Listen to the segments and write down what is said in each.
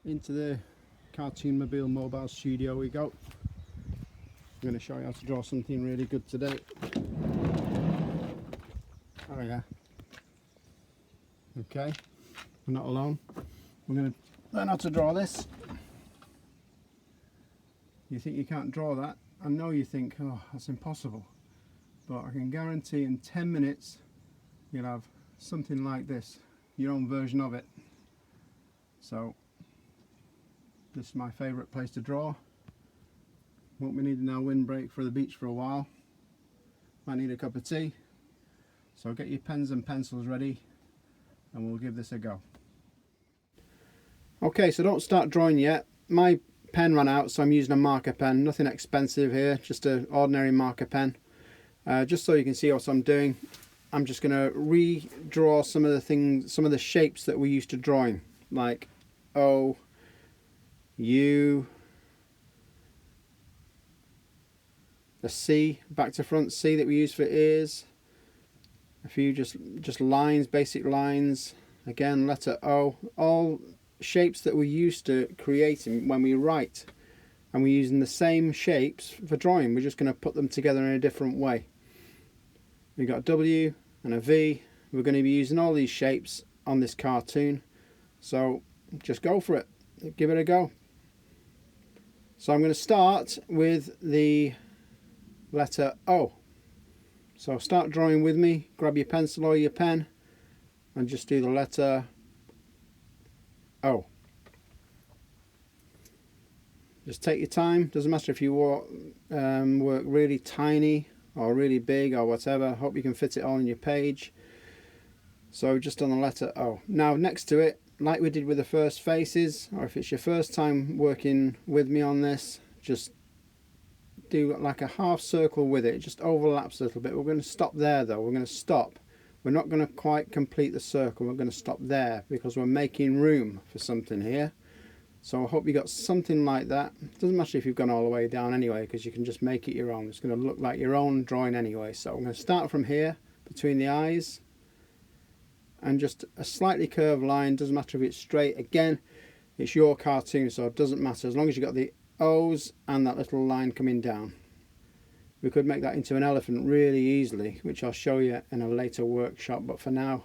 Into the Cartoon Mobile mobile studio we go. I'm going to show you how to draw something really good today. Oh yeah. Okay, we're not alone. We're going to learn how to draw this. You think you can't draw that? I know you think, oh, that's impossible. But I can guarantee in 10 minutes you'll have something like this, your own version of it. So this is my favourite place to draw. Won't be needing our windbreak for the beach for a while. Might need a cup of tea. So get your pens and pencils ready and we'll give this a go. Okay, so don't start drawing yet. My pen ran out, so I'm using a marker pen. Nothing expensive here, just an ordinary marker pen. Just so you can see what I'm doing, I'm just going to redraw some of the things, some of the shapes that we used to drawing, like O, U, a C, back to front C that we use for ears, a few just lines, basic lines, again letter O, all shapes that we're used to creating when we write, and we're using the same shapes for drawing. We're just going to put them together in a different way. We've got a W and a V. We're going to be using all these shapes on this cartoon, so just go for it, give it a go. So I'm going to start with the letter O. So start drawing with me, grab your pencil or your pen and just do the letter O. Just take your time, doesn't matter if you work really tiny or really big or whatever. Hope you can fit it all on your page. So just on the letter O. Now next to it, like we did with the first faces, or if it's your first time working with me on this, just do like a half circle with it. It just overlaps a little bit. We're going to stop there though. We're going to stop. We're not going to quite complete the circle. We're going to stop there because we're making room for something here. So I hope you got something like that. It doesn't matter if you've gone all the way down anyway, because you can just make it your own. It's going to look like your own drawing anyway. So I'm going to start from here between the eyes and just a slightly curved line. Doesn't matter if it's straight. Again, it's your cartoon, so it doesn't matter as long as you've got the O's and that little line coming down. We could make that into an elephant really easily, which I'll show you in a later workshop, but for now,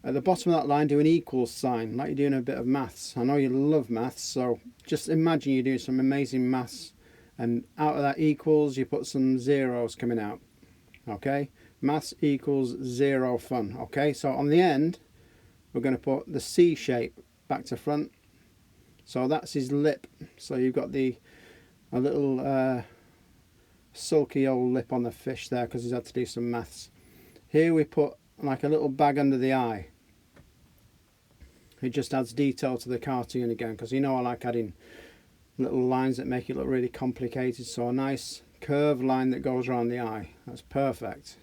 at the bottom of that line, do an equals sign, like you're doing a bit of maths. I know you love maths, so just imagine you're doing some amazing maths, and out of that equals, you put some zeros coming out. Okay? Maths equals zero fun. Okay? So on the end, we're going to put the C shape back to front. So that's his lip. So you've got a little sulky old lip on the fish there because he's had to do some maths. Here we put like a little bag under the eye. It just adds detail to the cartoon again, because you know I like adding little lines that make it look really complicated. So a nice curved line that goes around the eye. That's perfect.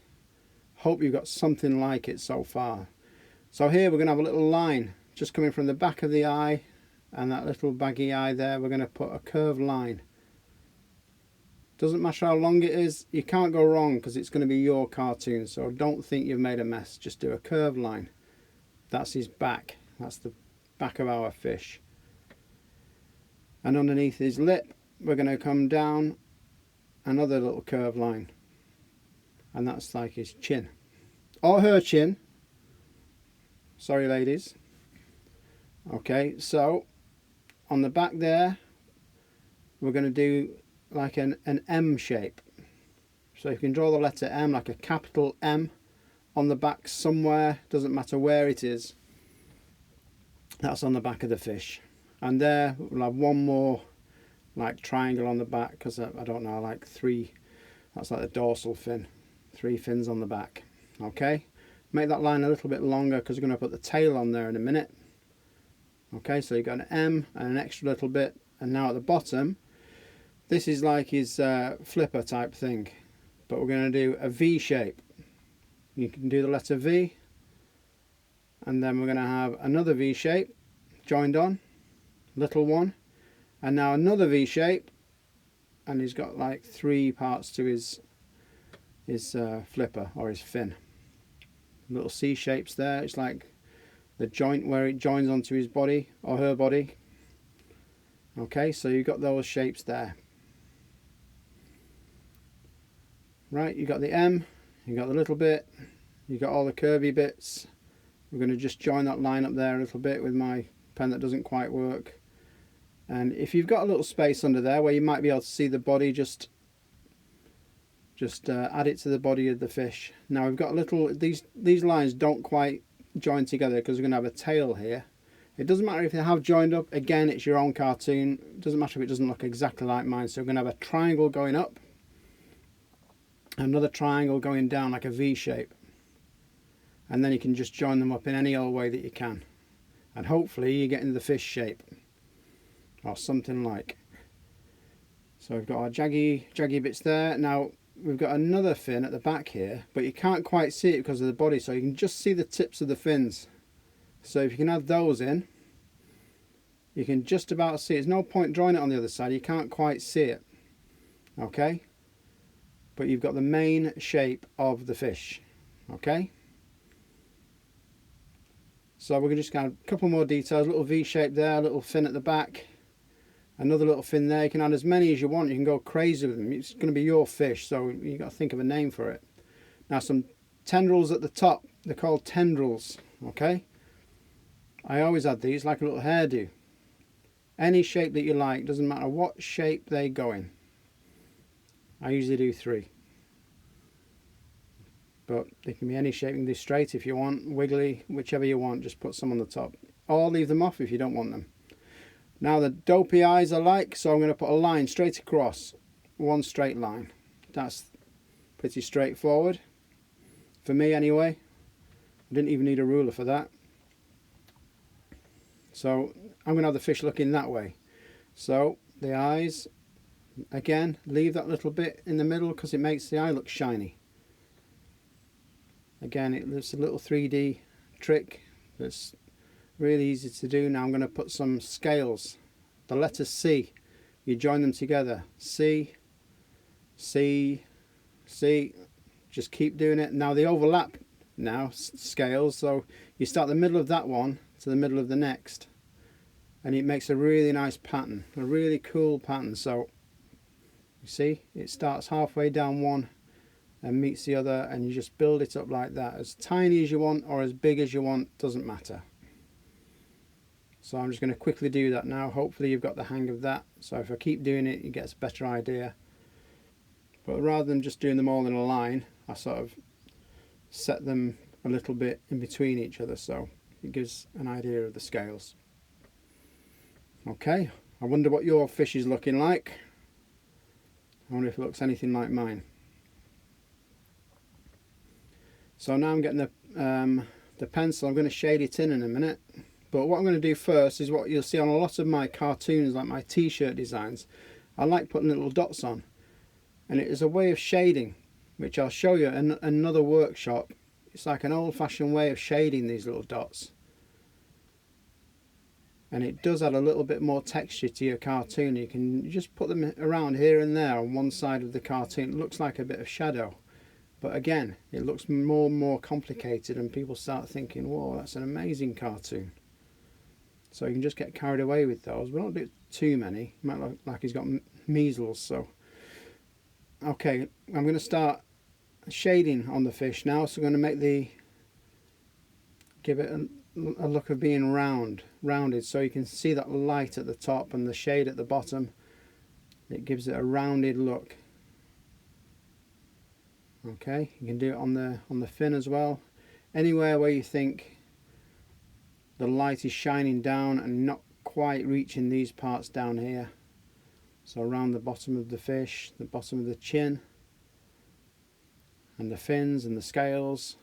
Hope you've got something like it so far. So here we're going to have a little line just coming from the back of the eye, and that little baggy eye there, we're going to put a curved line. Doesn't matter how long it is, you can't go wrong because it's going to be your cartoon, so don't think you've made a mess. Just do a curved line. That's his back. That's the back of our fish. And underneath his lip, we're going to come down another little curved line. And that's like his chin. Or her chin. Sorry, ladies. Okay, so on the back there, we're going to do like an M shape. So you can draw the letter M, like a capital M on the back somewhere, doesn't matter where it is. That's on the back of the fish. And there we'll have one more like triangle on the back, because I don't know, like three, that's like the dorsal fin, 3 fins on the back. Okay, make that line a little bit longer because we're going to put the tail on there in a minute. Okay, so you've got an M and an extra little bit, and now at the bottom, this is like his flipper type thing, but we're going to do a V shape. You can do the letter V, and then we're going to have another V shape joined on, little one, and now another V shape, and he's got like 3 parts to his flipper or his fin. Little C shapes there. It's like the joint where it joins onto his body or her body. Okay, so you've got those shapes there. Right, you got the M, you got the little bit, you got all the curvy bits. We're going to just join that line up there a little bit with my pen that doesn't quite work. And if you've got a little space under there where you might be able to see the body, just add it to the body of the fish. Now we've got a little, these lines don't quite join together because we're going to have a tail here. It doesn't matter if they have joined up, again it's your own cartoon. It doesn't matter if it doesn't look exactly like mine. So we're going to have a triangle going up, another triangle going down like a V shape. And then you can just join them up in any old way that you can. And hopefully you get into the fish shape. Or something like. So we've got our jaggy bits there. Now we've got another fin at the back here, but you can't quite see it because of the body, so you can just see the tips of the fins. So if you can add those in, you can just about see it. There's no point drawing it on the other side, you can't quite see it. Okay? But you've got the main shape of the fish. Okay? So we're just going to add a couple more details, a little V shape there, a little fin at the back. Another little fin there. You can add as many as you want. You can go crazy with them. It's going to be your fish, so you've got to think of a name for it. Now some tendrils at the top. They're called tendrils. Okay? I always add these like a little hairdo. Any shape that you like. Doesn't matter what shape they go in. I usually do 3. But they can be any shape. You can do straight if you want. Wiggly. Whichever you want. Just put some on the top. Or leave them off if you don't want them. Now the dopey eyes I like, so I'm going to put a line straight across, one straight line. That's pretty straightforward, for me anyway. I didn't even need a ruler for that. So I'm going to have the fish looking that way. So the eyes, again, leave that little bit in the middle because it makes the eye look shiny. Again, it's a little 3D trick that's really easy to do. Now I'm going to put some scales. The letter C. You join them together. C, C, C. Just keep doing it. Now they overlap now, scales. So you start the middle of that one to the middle of the next. And it makes a really nice pattern. A really cool pattern. So you see, it starts halfway down one and meets the other. And you just build it up like that. As tiny as you want or as big as you want. Doesn't matter. So I'm just going to quickly do that now. Hopefully you've got the hang of that. So if I keep doing it, you get a better idea. But rather than just doing them all in a line, I sort of set them a little bit in between each other. So it gives an idea of the scales. Okay, I wonder what your fish is looking like. I wonder if it looks anything like mine. So now I'm getting the pencil. I'm going to shade it in a minute. But what I'm going to do first is what you'll see on a lot of my cartoons, like my t-shirt designs. I like putting little dots on. And it is a way of shading, which I'll show you in another workshop. It's like an old-fashioned way of shading these little dots. And it does add a little bit more texture to your cartoon. You can just put them around here and there on one side of the cartoon. It looks like a bit of shadow. But again, it looks more and more complicated and people start thinking, whoa, that's an amazing cartoon. So you can just get carried away with those. We don't do too many. It might look like he's got measles. So, okay, I'm going to start shading on the fish now. So I'm going to give it a look of being rounded. So you can see that light at the top and the shade at the bottom. It gives it a rounded look. Okay, you can do it on the fin as well. Anywhere where you think the light is shining down and not quite reaching these parts down here. So around the bottom of the fish, the bottom of the chin, and the fins and the scales.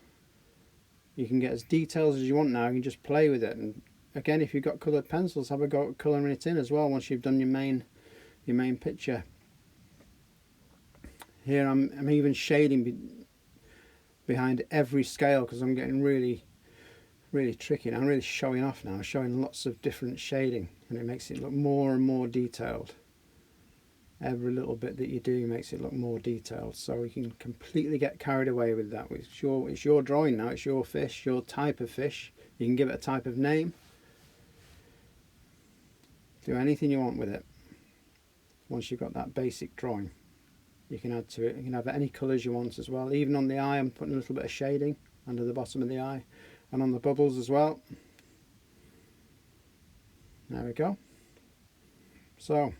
You can get as detailed as you want now. You can just play with it. And again, if you've got coloured pencils, have a go at colouring it in as well once you've done your main picture. Here I'm even shading behind every scale because I'm getting really tricky. I'm really showing off now, showing lots of different shading, and it makes it look more and more detailed. Every little bit that you do makes it look more detailed, so you can completely get carried away with that. It's your drawing now, it's your fish, your type of fish. You can give it a type of name. Do anything you want with it. Once you've got that basic drawing, you can add to it. You can have any colours you want as well. Even on the eye, I'm putting a little bit of shading under the bottom of the eye, and on the bubbles as well. There we go. So,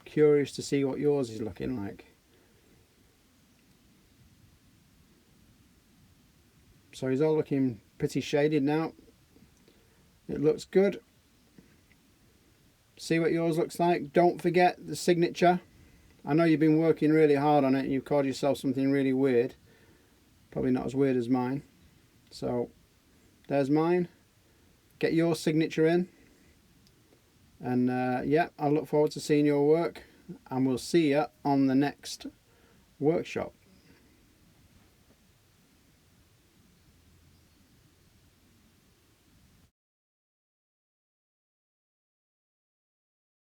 curious to see what yours is looking like. So he's all looking pretty shaded now. It looks good. See what yours looks like. Don't forget the signature. I know you've been working really hard on it and you've called yourself something really weird. Probably not as weird as mine. So there's mine. Get your signature in. And yeah, I look forward to seeing your work. And we'll see you on the next workshop.